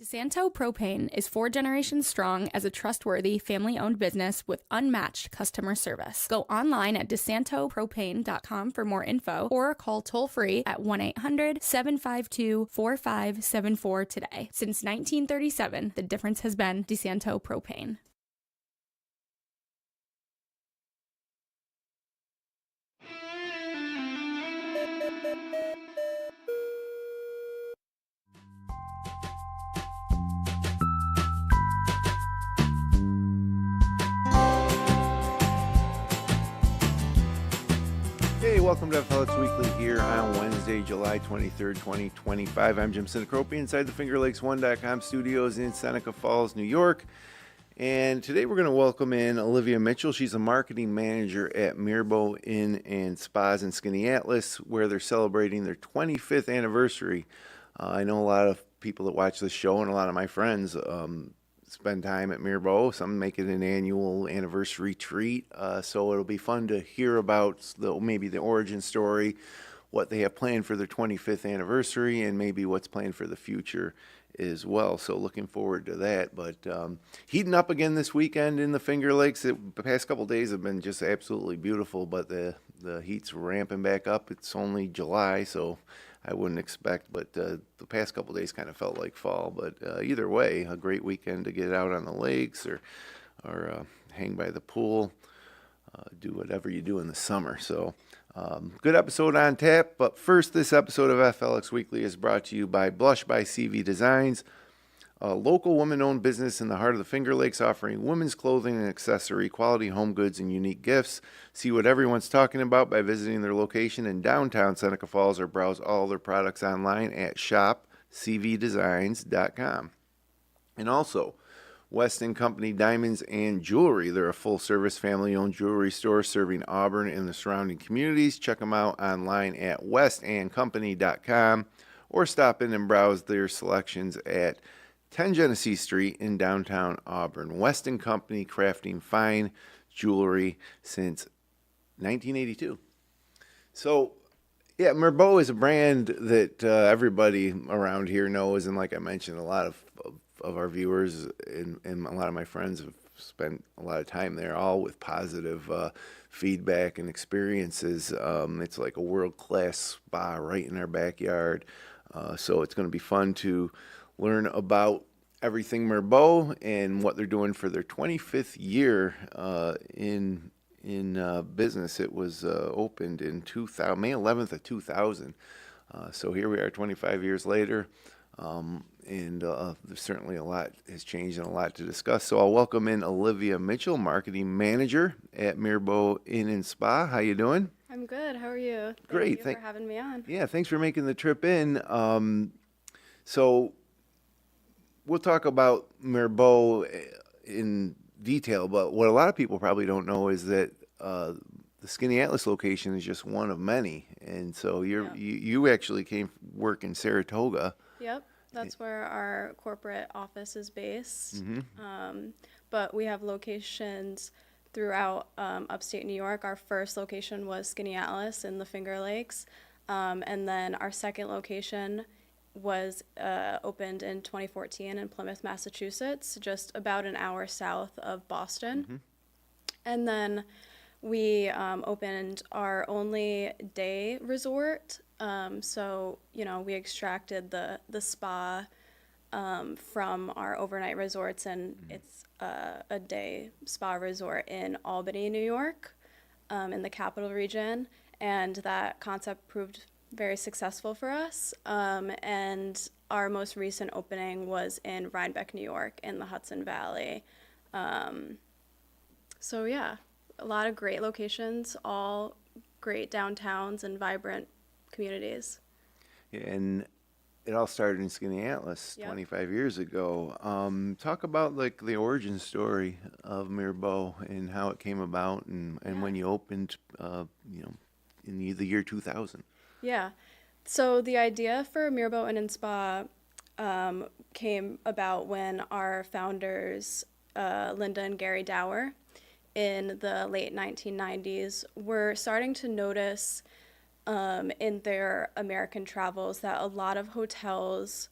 DeSanto Propane is 4 generations strong as a trustworthy, family-owned business with unmatched customer service. Go online at DeSantoPropane.com for more info or call toll-free at 1-800-752-4574 today. Since 1937, the difference has been DeSanto Propane. Hey, welcome to FLX Weekly here on Wednesday, July 23rd, 2025. I'm Jim Sinacropi inside the FingerLakes1.com studios in Seneca Falls, New York. And today we're going to welcome in Olivia Mitchell. She's a marketing manager at Mirbeau Inn Spas in Skaneateles, where they're celebrating their 25th anniversary. I know a lot of people that watch this show and a lot of my friends spend time at Mirbeau. Some make it an annual anniversary treat. So it'll be fun to hear about maybe the origin story, what they have planned for their 25th anniversary, and maybe what's planned for the future as well. So looking forward to that. But heating up again this weekend in the Finger Lakes. The past couple days have been just absolutely beautiful, but the heat's ramping back up. It's only July, so I wouldn't expect, but the past couple days kind of felt like fall. But either way, a great weekend to get out on the lakes or hang by the pool, do whatever you do in the summer. So good episode on tap. But first, this episode of FLX Weekly is brought to you by Blush by CV Designs, a local woman-owned business in the heart of the Finger Lakes offering women's clothing and accessory, quality home goods, and unique gifts. See what everyone's talking about by visiting their location in downtown Seneca Falls or browse all their products online at shopcvdesigns.com. And also, Weston Company Diamonds and Jewelry. They're a full-service family-owned jewelry store serving Auburn and the surrounding communities. Check them out online at westandcompany.com or stop in and browse their selections at 10 Genesee Street in downtown Auburn. Weston Company, crafting fine jewelry since 1982. So, yeah, Mirbeau is a brand that everybody around here knows, and like I mentioned, a lot of our viewers and a lot of my friends have spent a lot of time there, all with positive feedback and experiences. It's like a world-class spa right in our backyard, so it's going to be fun to learn about everything Mirbeau and what they're doing for their 25th year in business. It was opened in May 11th of 2000. So here we are 25 years later, and there's certainly a lot has changed and a lot to discuss. So I'll welcome in Olivia Mitchell, Marketing Manager at Mirbeau Inn Spa. How you doing? I'm good. How are you? Great. Thank you for having me on. Yeah, thanks for making the trip in. So we'll talk about Mirbeau in detail, but what a lot of people probably don't know is that the Skaneateles location is just one of many, and so you actually came work in Saratoga. Yep, that's where our corporate office is based. But we have locations throughout upstate New York. Our first location was Skaneateles in the Finger Lakes, and then our second location was opened in 2014 in Plymouth, Massachusetts, just about an hour south of Boston. And then we opened our only day resort. So, we extracted the spa from our overnight resorts, and it's a day spa resort in Albany, New York, in the capital region. And that concept proved very successful for us, and our most recent opening was in Rhinebeck, New York, in the Hudson Valley. So yeah, a lot of great locations, all great downtowns and vibrant communities. And it all started in Skaneateles 25 years ago. Talk about like the origin story of Mirbeau and how it came about, and when you opened, in the year 2000. Yeah. So the idea for Mirbeau Inn Spa came about when our founders, Linda and Gary Dower, in the late 1990s, were starting to notice in their American travels that a lot of hotels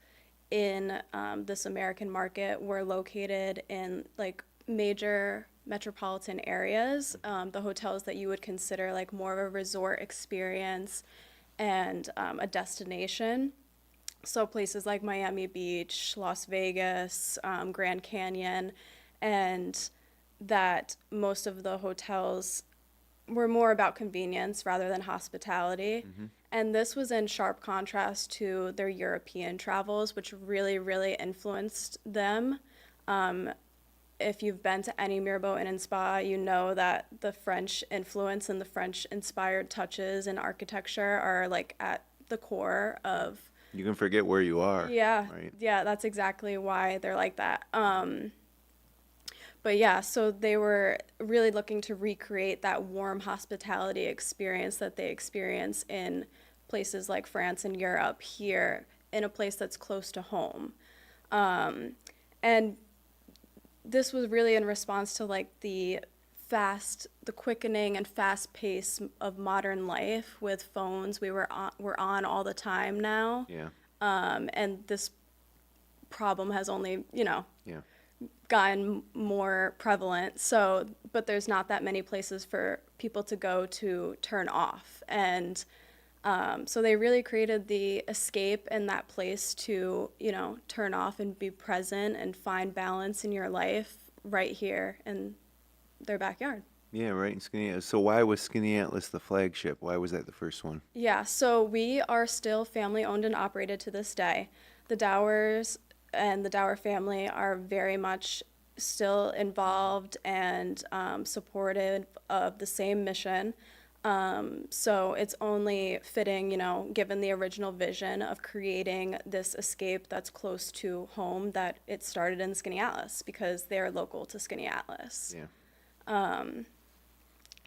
in this American market were located in like major metropolitan areas, the hotels that you would consider like more of a resort experience and a destination. So places like Miami Beach, Las Vegas, Grand Canyon, and that most of the hotels were more about convenience rather than hospitality. And this was in sharp contrast to their European travels, which really, really influenced them. If you've been to any Mirbeau Inn Spa, you know that the French influence and the French-inspired touches in architecture are like at the core of. You can forget where you are. Yeah, Right. yeah, that's exactly why they're like that. But yeah, so they were really looking to recreate that warm hospitality experience that they experience in places like France and Europe here in a place that's close to home. And this was really in response to like the quickening and fast pace of modern life with phones. We're on all the time now. Yeah. And this problem has only, Yeah. gotten more prevalent. So, but there's not that many places for people to go to turn off. And so they really created the escape and that place to, turn off and be present and find balance in your life right here in their backyard. Yeah, right in Skaneateles. So why was Skaneateles the flagship? Why was that the first one? Yeah, so we are still family owned and operated to this day. The Dowers and the Dower family are very much still involved and supportive of the same mission. So it's only fitting, given the original vision of creating this escape that's close to home, that it started in Skaneateles because they're local to Skaneateles. Yeah.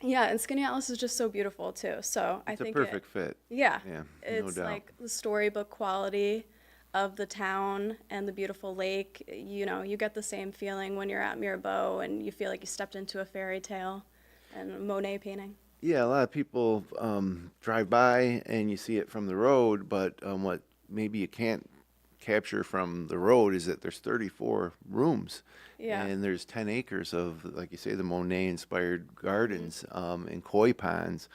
Yeah, and Skaneateles is just so beautiful too. So I It's a think perfect fit. yeah, Yeah, no it's doubt. like the storybook quality of the town and the beautiful lake. You get the same feeling when you're at Mirbeau and you feel like you stepped into a fairy tale and a Monet painting. Yeah, a lot of people drive by and you see it from the road, but what maybe you can't capture from the road is that there's 34 rooms. Yeah. And there's 10 acres of, like you say, the Monet-inspired gardens and koi ponds.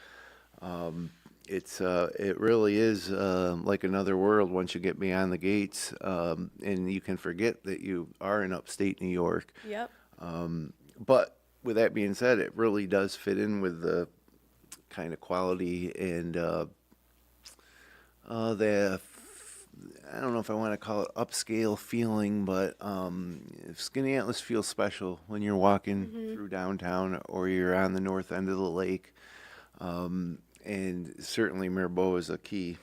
It really is like another world once you get beyond the gates, and you can forget that you are in upstate New York. Yep. But with that being said, it really does fit in with the kind of quality and I don't know if I want to call it upscale feeling, but Skaneateles feels special when you're walking through downtown or you're on the north end of the lake. And certainly Mirbeau is a key,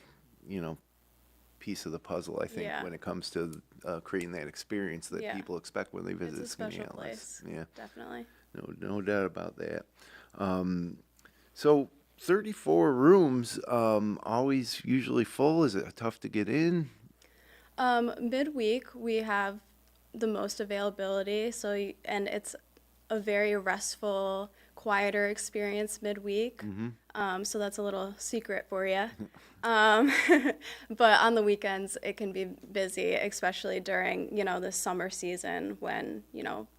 piece of the puzzle, I think, Yeah. when it comes to creating that experience that Yeah. people expect when they visit It's a special Skaneateles. place. Yeah, Definitely. no doubt about that. So 34 rooms, always usually full. Is it tough to get in? Midweek we have the most availability, and it's a very restful, quieter experience midweek. So that's a little secret for you. But on the weekends it can be busy, especially during the summer season when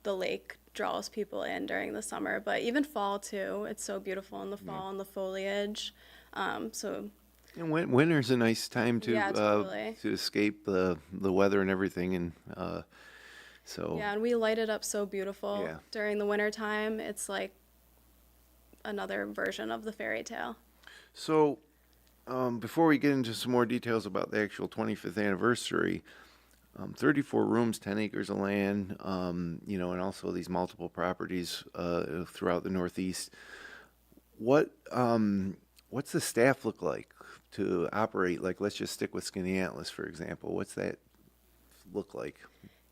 the lake draws people in during the summer. But even fall too, it's so beautiful in the fall and the foliage. So. And winter's a nice time to Yeah, totally. to escape the weather and everything, and so Yeah, and we light it up so beautiful Yeah. during the winter time. It's like another version of the fairy tale. so before we get into some more details about the actual 25th anniversary, 34 rooms, 10 acres of land, and also these multiple properties throughout the Northeast. What's the staff look like to operate? Like, let's just stick with Skaneateles, for example. What's that look like?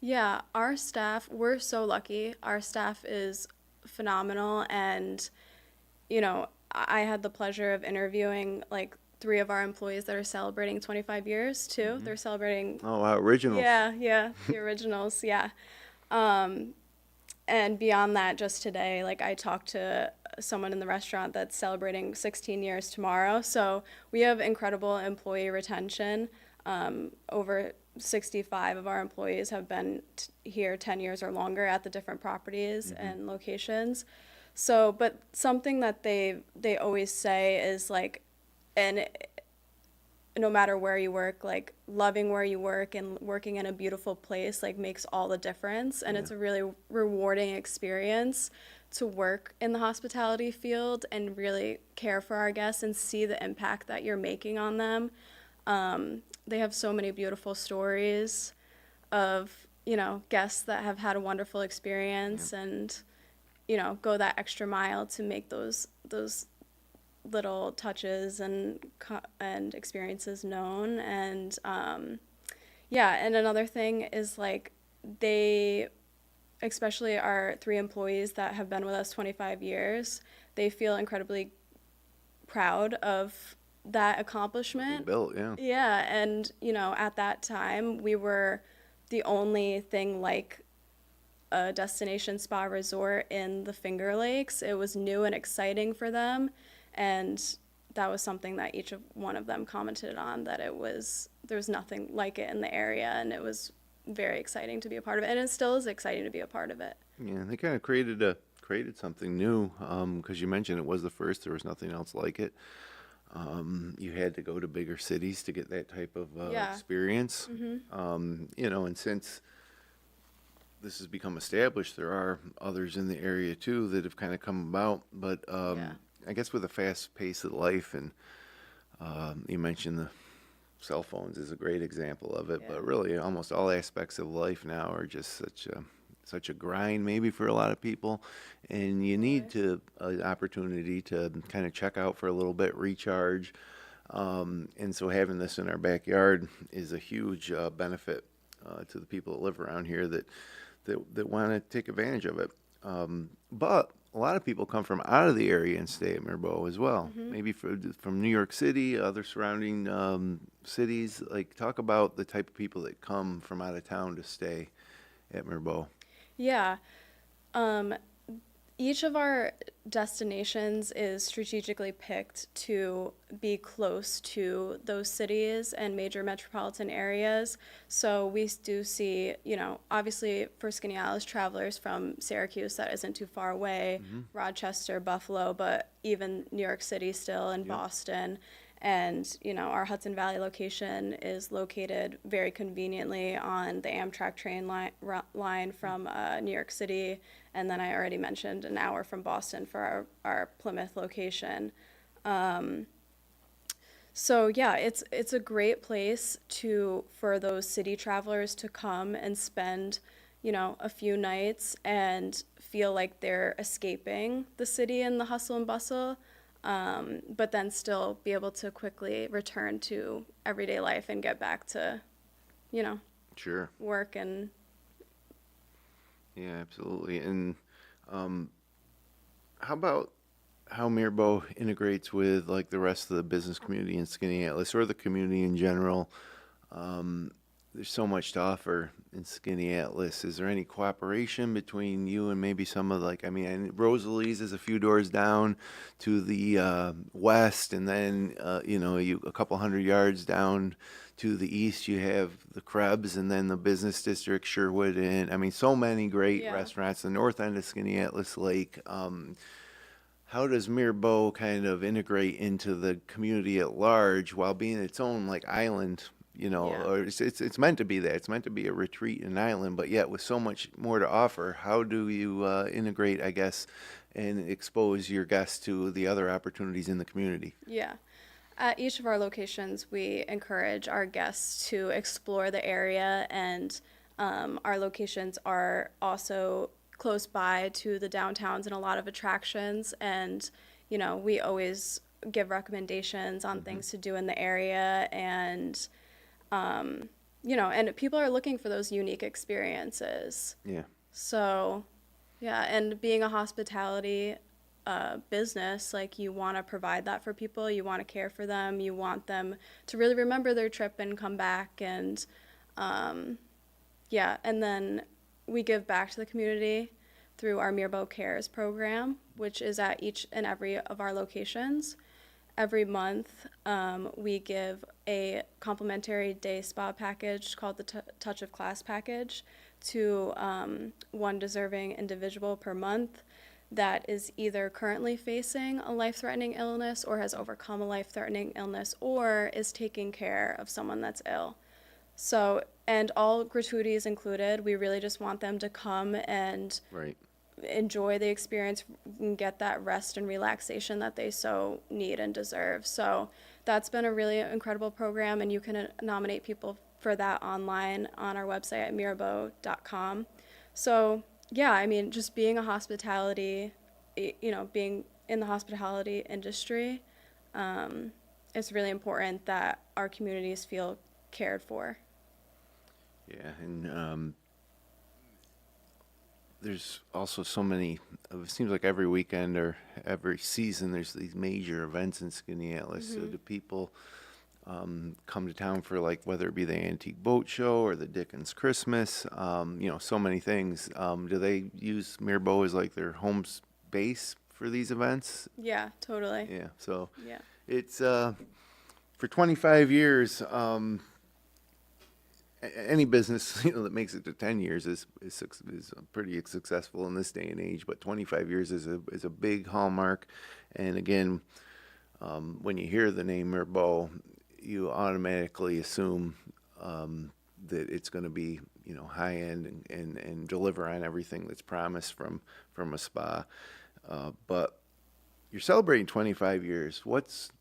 Yeah, our staff, we're so lucky. Our staff is phenomenal, and I had the pleasure of interviewing like 3 of our employees that are celebrating 25 years too. They're celebrating. Oh, wow, originals. Yeah, the originals, yeah. And beyond that, just today, like I talked to someone in the restaurant that's celebrating 16 years tomorrow. So we have incredible employee retention. Over 65 of our employees have been here 10 years or longer at the different properties and locations. So, but something that they always say is like, and no matter where you work, like loving where you work and working in a beautiful place, like makes all the difference. And it's a really rewarding experience to work in the hospitality field and really care for our guests and see the impact that you're making on them. They have so many beautiful stories of, guests that have had a wonderful experience and, go that extra mile to make those little touches and experiences known. And and another thing is like they, especially our 3 employees that have been with us 25 years, they feel incredibly proud of that accomplishment. Built, yeah. Yeah, and at that time we were the only thing like a destination spa resort in the Finger Lakes. It was new and exciting for them, and that was something that each one of them commented on, that there was nothing like it in the area, and it was very exciting to be a part of it, and it still is exciting to be a part of it. Yeah, they kind of created something new, because you mentioned it was the first. There was nothing else like it. You had to go to bigger cities to get that type of experience. And since this has become established, there are others in the area too that have kind of come about. But I guess with the fast pace of life, and you mentioned the cell phones is a great example of it. But really, almost all aspects of life now are just such a grind, maybe for a lot of people, and you need an opportunity to kind of check out for a little bit, recharge, and so having this in our backyard is a huge benefit to the people that live around here that want to take advantage of it. But a lot of people come from out of the area and stay at Mirbeau as well. Maybe from New York City, other surrounding cities. Like, talk about the type of people that come from out of town to stay at Mirbeau. Yeah. Each of our destinations is strategically picked to be close to those cities and major metropolitan areas. So we do see, obviously for Skaneateles travelers from Syracuse, that isn't too far away, Rochester, Buffalo, but even New York City still, and Boston. And, our Hudson Valley location is located very conveniently on the Amtrak train line from New York City. And then I already mentioned an hour from Boston for our Plymouth location. So yeah, it's a great place for those city travelers to come and spend, a few nights and feel like they're escaping the city and the hustle and bustle. But then still be able to quickly return to everyday life and get back to, Sure. work and. Yeah, absolutely. And how about how Mirbeau integrates with like the rest of the business community in Skaneateles, or the community in general? There's so much to offer in Skaneateles. Is there any cooperation between you and maybe some of Rosalie's is a few doors down to the west, and then a couple hundred yards down to the east you have the Krebs, and then the business district, Sherwood, and so many great restaurants. The north end of Skaneateles Lake. How does Mirbeau kind of integrate into the community at large while being its own like island? Or it's meant to be that. It's meant to be a retreat, an island, but yet with so much more to offer. How do you integrate, I guess, and expose your guests to the other opportunities in the community? Yeah. At each of our locations, we encourage our guests to explore the area, and our locations are also close by to the downtowns and a lot of attractions, and we always give recommendations on things to do in the area, and and people are looking for those unique experiences. Yeah. So, yeah, and being a hospitality business, like, you want to provide that for people. You want to care for them. You want them to really remember their trip and come back. And, and then we give back to the community through our Mirbeau Cares program, which is at each and every of our locations. every month, we give a complimentary day spa package called the Touch of Class package to one deserving individual per month that is either currently facing a life-threatening illness or has overcome a life-threatening illness or is taking care of someone that's ill. So, and all gratuities included. We really just want them to come and Right. enjoy the experience and get that rest and relaxation that they so need and deserve. So that's been a really incredible program, and you can nominate people for that online on our website at mirbeau.com. So yeah, I mean, just being being in the hospitality industry, it's really important that our communities feel cared for. Yeah, and there's also so many. It seems like every weekend or every season, there's these major events in Skaneateles. So do people come to town for, like, whether it be the antique boat show or the Dickens Christmas? So many things. Do they use Mirbeau as like their home base for these events? Yeah, totally. Yeah. So Yeah. it's for 25 years. Any business that makes it to 10 years is pretty successful in this day and age, but 25 years is a big hallmark. And again, when you hear the name Mirbeau, you automatically assume that it's going to be high end and deliver on everything that's promised from a spa. But you're celebrating 25 years. What's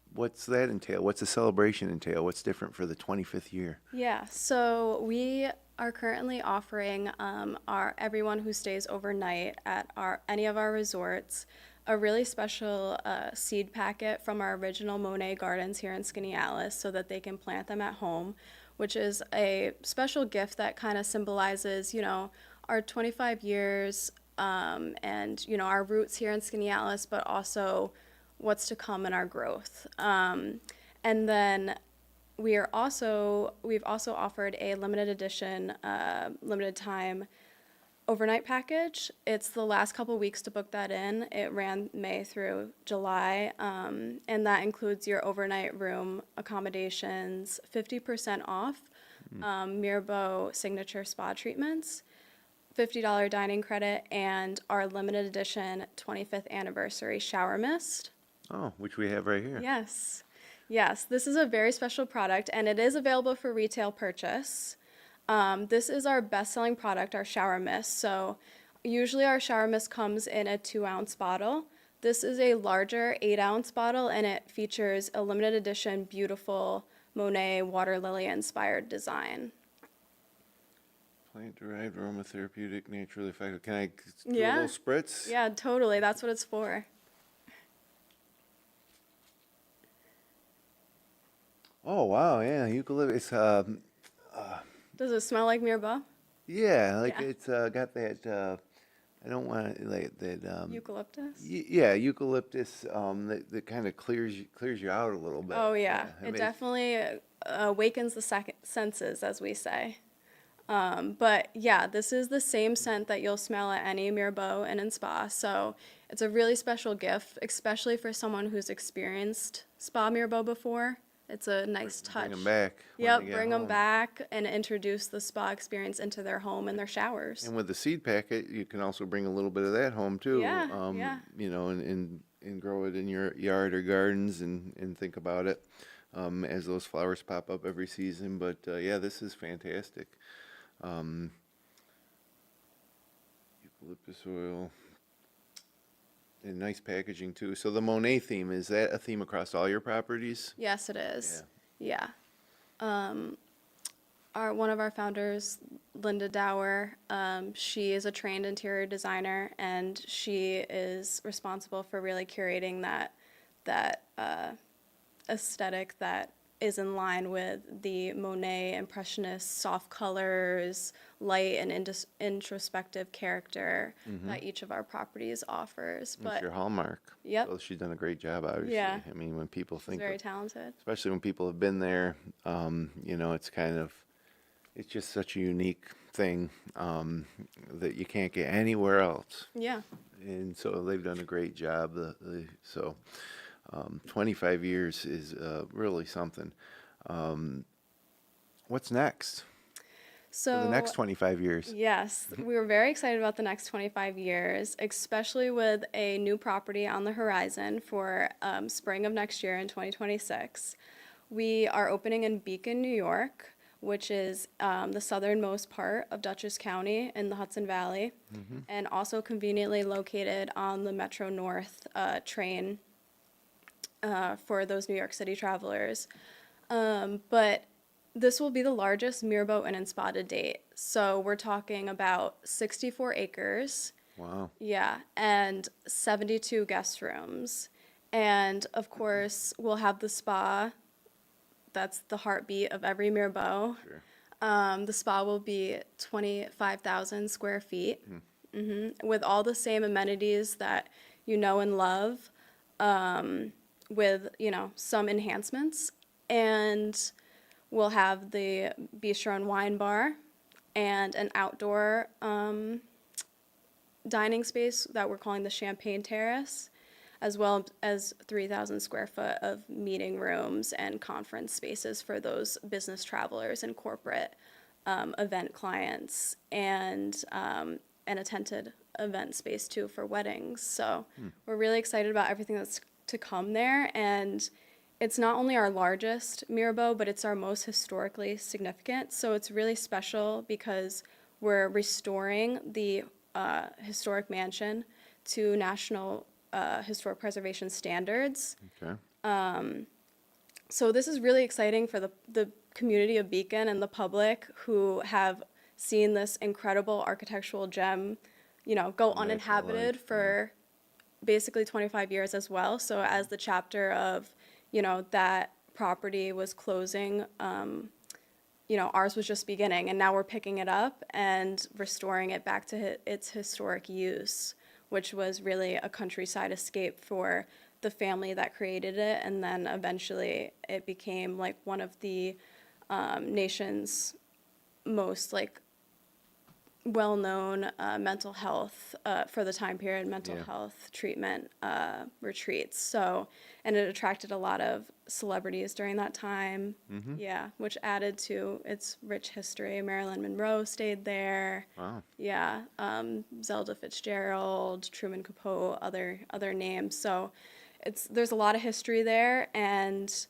that entail? What's the celebration entail? What's different for the 25th year? Yeah, so we are currently offering everyone who stays overnight at any of our resorts a really special seed packet from our original Monet gardens here in Skaneateles so that they can plant them at home, which is a special gift that kind of symbolizes, our 25 years and, our roots here in Skaneateles, but also what's to come in our growth. And then we've also offered a limited edition, limited time overnight package. It's the last couple weeks to book that in. It ran May through July, and that includes your overnight room accommodations, 50% off, Mirbeau signature spa treatments, $50 dining credit, and our limited edition 25th anniversary shower mist. Oh, which we have right here. Yes, this is a very special product, and it is available for retail purchase. This is our best-selling product, our shower mist. So usually our shower mist comes in a 2-ounce bottle. This is a larger 8-ounce bottle, and it features a limited edition, beautiful Monet water lily-inspired design. Plant-derived aromatherapeutic, naturally effective. Can I do a Yeah. little spritz? Yeah, totally. That's what it's for. Oh, wow, yeah, eucalyptus. Does it smell like Mirbeau? Yeah, like Yeah. it's got that. I don't want to like that. Eucalyptus? Yeah, eucalyptus. That kind of clears you out a little bit. Oh, yeah. I It mean, definitely awakens the senses, as we say. But yeah, this is the same scent that you'll smell at any Mirbeau Inn Spa. So it's a really special gift, especially for someone who's experienced Spa Mirbeau before. It's a nice touch. Bring them back. when Yep, they get bring them home. back and introduce the spa experience into their home and their showers. And with the seed packet, you can also bring a little bit of that home too. Yeah, yeah. And grow it in your yard or gardens and think about it as those flowers pop up every season. But yeah, this is fantastic. Eucalyptus oil. And nice packaging too. So the Monet theme, is that a theme across all your properties? Yes, it is. Yeah. One of our founders, Linda Dower, she is a trained interior designer, and she is responsible for really curating that aesthetic that is in line with the Monet Impressionist soft colors, light and introspective character that each of our properties offers. It's your hallmark. Yep. So she's done a great job, obviously. Yeah. I mean, when people She's think very of, talented. especially when people have been there, it's just such a unique thing that you can't get anywhere else. Yeah. And so they've done a great job. 25 years is really something. What's next for the So, next 25 years? yes, we were very excited about the next 25 years, especially with a new property on the horizon for spring of next year in 2026. We are opening in Beacon, New York, which is the southernmost part of Dutchess County in the Hudson Valley, and also conveniently located on the Metro North train for those New York City travelers. But this will be the largest Mirbeau Inn Spa to date. So we're talking about 64 acres, Wow. yeah, and 72 guest rooms. And of course, we'll have the spa. That's the heartbeat of every Mirbeau. Sure. The spa will be 25,000 square feet, with all the same amenities that you know and love, with, some enhancements. And we'll have the bistro and wine bar and an outdoor dining space that we're calling the Champagne Terrace, as well as 3,000 square foot of meeting rooms and conference spaces for those business travelers and corporate event clients, and an attended event space too for weddings. So we're really excited about everything that's to come there. And it's not only our largest Mirbeau, but it's our most historically significant. So it's really special because we're restoring the historic mansion to National Historic Preservation standards. Okay. So this is really exciting for the community of Beacon and the public who have seen this incredible architectural gem, go uninhabited for basically 25 years as well. So as the chapter of, that property was closing, ours was just beginning, and now we're picking it up and restoring it back to its historic use, which was really a countryside escape for the family that created it, and then eventually it became like one of the nation's most well-known mental health for the time period, mental Yeah. health treatment retreats. So, and it attracted a lot of celebrities during that time. Yeah, which added to its rich history. Marilyn Monroe stayed there. Wow. Yeah, Zelda Fitzgerald, Truman Capote, other names. So, there's a lot of history there, and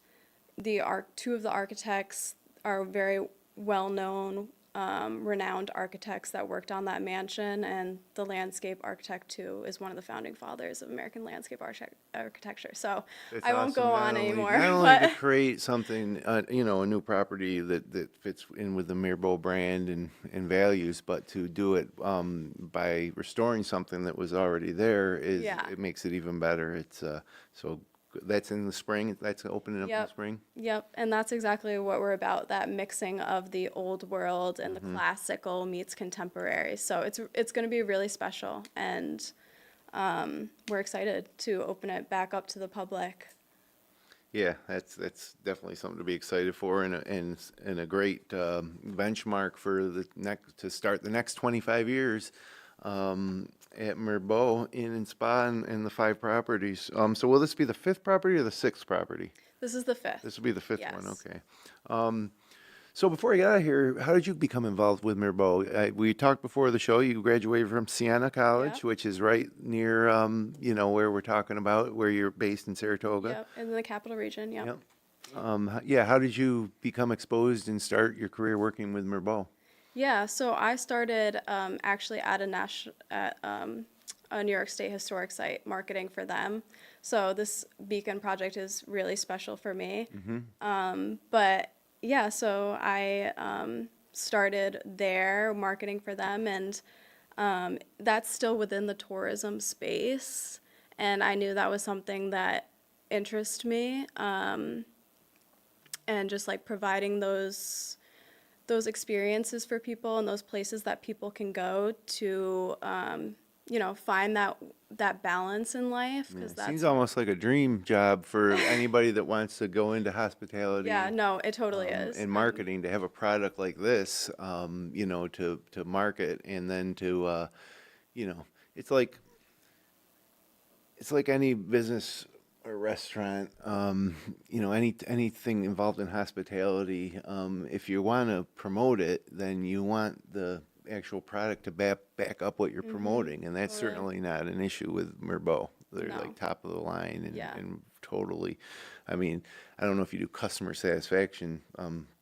two of the architects are very well-known, renowned architects that worked on that mansion, and the landscape architect too is one of the founding fathers of American landscape architecture. So It's I won't awesome go not on only- anymore. Not only to But create something, a new property that fits in with the Mirbeau brand and values, but to do it by restoring something that was already there Yeah. it makes it even better. It's so that's in the spring. That's opening up in the Yep. spring. Yep, and that's exactly what we're about, that mixing of the old world and the classical meets contemporary. So it's going to be really special, and we're excited to open it back up to the public. Yeah, that's definitely something to be excited for, and a great benchmark for to start the next 25 years at Mirbeau Inn Spa and the 5 properties. So will this be the 5th property or the 6th property? This is the 5th. This will be the 5th one. Yes. Okay. So before I got out here, how did you become involved with Mirbeau? We talked before the show. You graduated from Siena College, Yep. which is right near, where we're talking about, where you're based in Saratoga. Yep, in the capital region, yep. Yep. Yeah, how did you become exposed and start your career working with Mirbeau? Yeah, so I started actually at a New York State historic site marketing for them. So this Beacon project is really special for me. But yeah, so I started there marketing for them, and that's still within the tourism space. And I knew that was something that interested me, and just providing those experiences for people and those places that people can go to, find that balance in life, because It that's, seems almost like a dream job for anybody that wants to go into hospitality. yeah, no, it totally is. And marketing, to have a product like this, to market, and then it's like any business or restaurant, anything involved in hospitality, if you want to promote it, then you want the actual product to back up what you're promoting, and that's Totally. certainly not an issue with Mirbeau. They're No. like top of the line Yeah. and totally. I mean, I don't know if you do customer satisfaction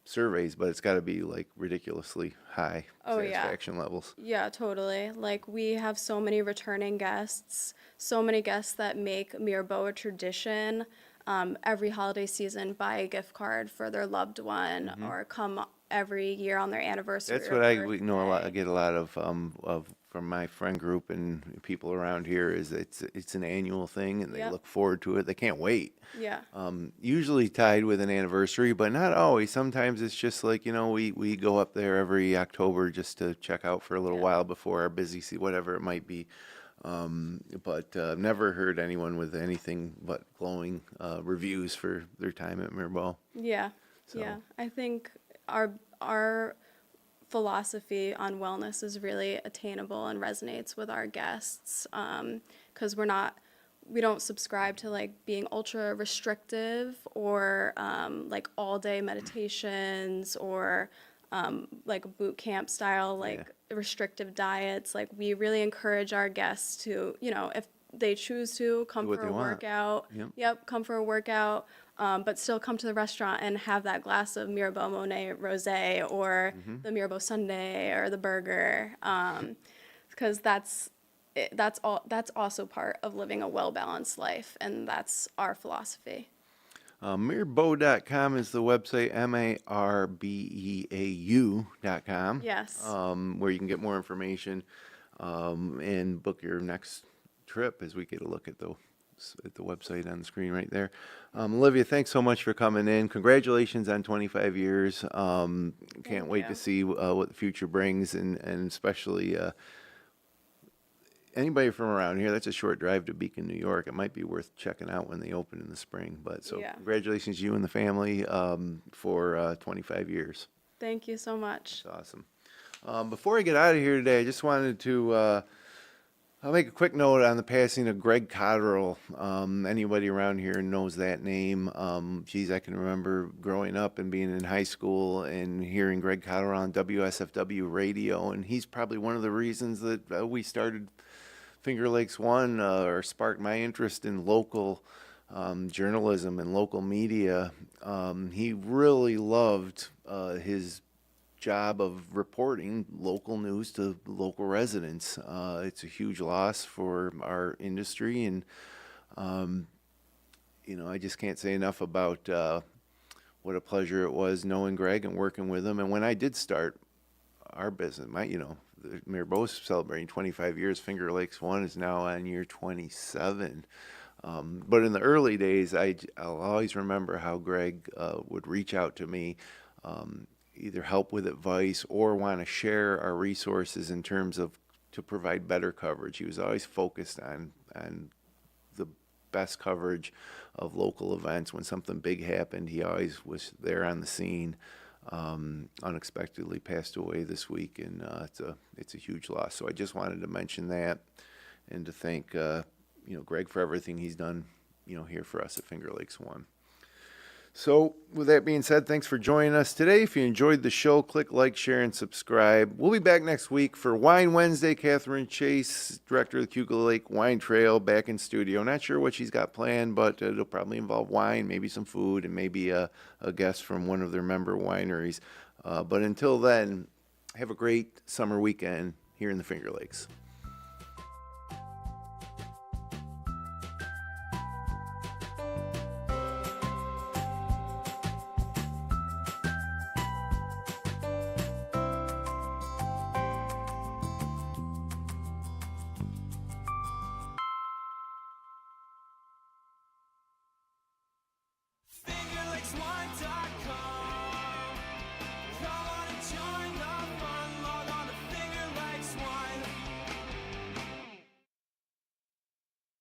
surveys, but it's got to be like ridiculously high Oh, yeah. satisfaction levels. Yeah, totally. Like, we have so many returning guests, so many guests that make Mirbeau a tradition. Every holiday season, buy a gift card for their loved one, or come every year on their anniversary. That's or what we know a lot. I birthday. get a lot of from my friend group and people around here. Is it's an annual thing, and they Yep. look forward to it. They can't wait. Yeah. Usually tied with an anniversary, but not always. Sometimes it's just like we go up there every October just to check out for a little Yeah. while before our busy season, whatever it might be. But never heard anyone with anything but glowing reviews for their time at Mirbeau. Yeah. So- Yeah. I think our philosophy on wellness is really attainable and resonates with our guests, because we don't subscribe to like being ultra restrictive or like all day meditations or like boot camp style like restrictive diets. Like, we really encourage our guests to, if they choose to come Do what for they a want. workout, Yep. come for a workout, but still come to the restaurant and have that glass of Mirbeau Monet Rosé or the Mirbeau Sundae or the burger, because that's also part of living a well-balanced life, and that's our philosophy. Mirbeau.com is the website, Marbeau.com. Yes. Where you can get more information and book your next trip as we get a look at the website on the screen right there. Olivia, thanks so much for coming in. Congratulations on 25 years. Can't wait to you. see what the future brings, and especially anybody from around here. That's a short drive to Beacon, New York. It might be worth checking out when they open in the spring. But so Yeah. congratulations, you and the family, for 25 years. Thank you so much. That's awesome. Before I get out of here today, I just wanted to I'll make a quick note on the passing of Greg Cotterill. Anybody around here knows that name. I can remember growing up and being in high school and hearing Greg Cotterill on WSFW radio, and he's probably one of the reasons that we started Finger Lakes One, or sparked my interest in local journalism and local media. He really loved his job of reporting local news to local residents. It's a huge loss for our industry, and I just can't say enough about what a pleasure it was knowing Greg and working with him. And when I did start our business, Mirbeau's celebrating 25 years. Finger Lakes One is now on year 27. But in the early days, I'll always remember how Greg would reach out to me, either help with advice or want to share our resources in terms of to provide better coverage. He was always focused on the best coverage of local events. When something big happened, he always was there on the scene. Unexpectedly passed away this week, and it's a huge loss. So I just wanted to mention that and to thank Greg for everything he's done here for us at Finger Lakes One. So with that being said, thanks for joining us today. If you enjoyed the show, click like, share, and subscribe. We'll be back next week for Wine Wednesday. Catherine Chase, director of the Cuca Lake Wine Trail, back in studio. Not sure what she's got planned, but it'll probably involve wine, maybe some food, and maybe a guest from one of their member wineries. But until then, have a great summer weekend here in the Finger Lakes.